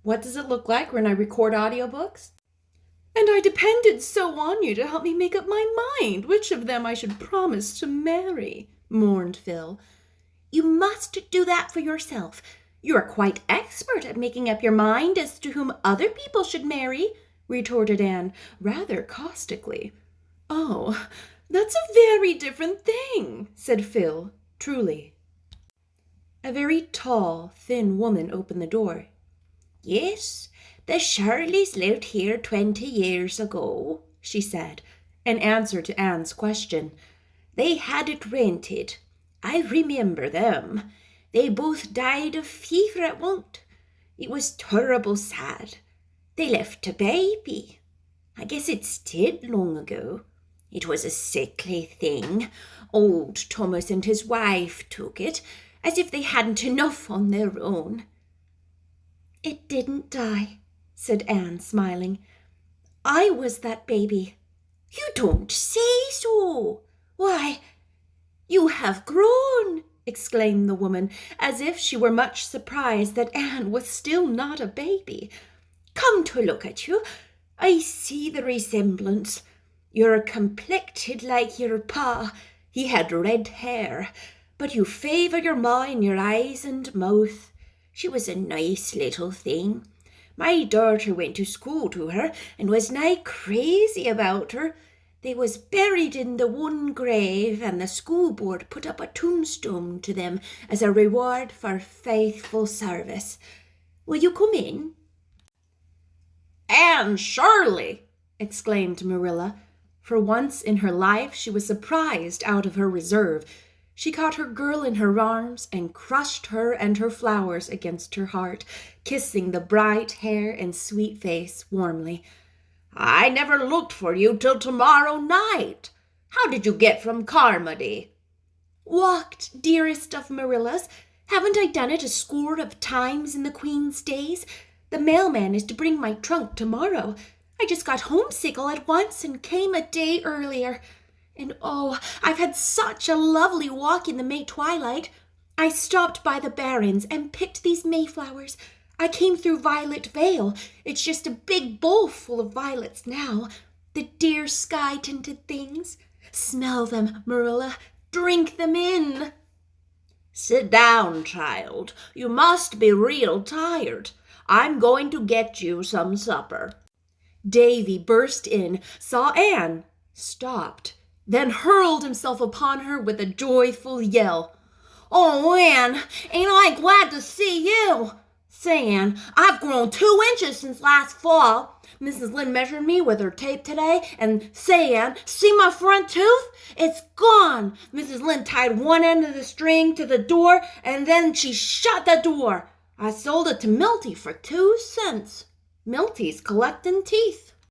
What does it look like when I record audiobooks? And I depended so on you to help me make up my mind which of them I should promise to marry, mourned Phil. You must do that for yourself. You are quite expert at making up your mind as to whom other people should marry, retorted Anne, rather caustically. Oh, that's a very different thing, said Phil, truly. A very tall, thin woman opened the door. Yes, the Shirleys lived here 20 years ago, she said, in answer to Anne's question. They had it rented. I remember them. They both died of fever at once. It was terrible sad. They left a baby. I guess it's dead long ago. It was a sickly thing. Old Thomas and his wife took it, as if they hadn't enough on their own. It didn't die, said Anne, smiling. I was that baby. You don't say so. Why, you have grown, exclaimed the woman, as if she were much surprised that Anne was still not a baby. Come to look at you, I see the resemblance. You're complected like your pa. He had red hair, but you favour your ma in your eyes and mouth. She was a nice little thing. My daughter went to school to her and was nigh crazy about her. They was buried in the one grave, and the school board put up a tombstone to them as a reward for faithful service. Will you come in? Anne Shirley! Exclaimed Marilla. For once in her life she was surprised out of her reserve. She caught her girl in her arms and crushed her and her flowers against her heart, kissing the bright hair and sweet face warmly. I never looked for you till tomorrow night. How did you get from Carmody? Walked, dearest of Marillas. Haven't I done it a score of times in the Queen's days? The mailman is to bring my trunk tomorrow. I just got homesick all at once and came a day earlier. And oh, I've had such a lovely walk in the May twilight. I stopped by the Barrens and picked these Mayflowers. I came through Violet Vale. It's just a big bowl full of violets now. The dear sky-tinted things. Smell them, Marilla. Drink them in. Sit down, child. You must be real tired. I'm going to get you some supper. Davy burst in, saw Anne, stopped, then hurled himself upon her with a joyful yell. Oh, Anne, ain't I glad to see you? Say, Anne, I've grown 2 inches since last fall. Mrs. Lynde measured me with her tape today, and say, Anne, see my front tooth? It's gone. Mrs. Lynde tied one end of the string to the door, and then she shut the door. I sold it to Milty for 2 cents. Milty's collecting teeth.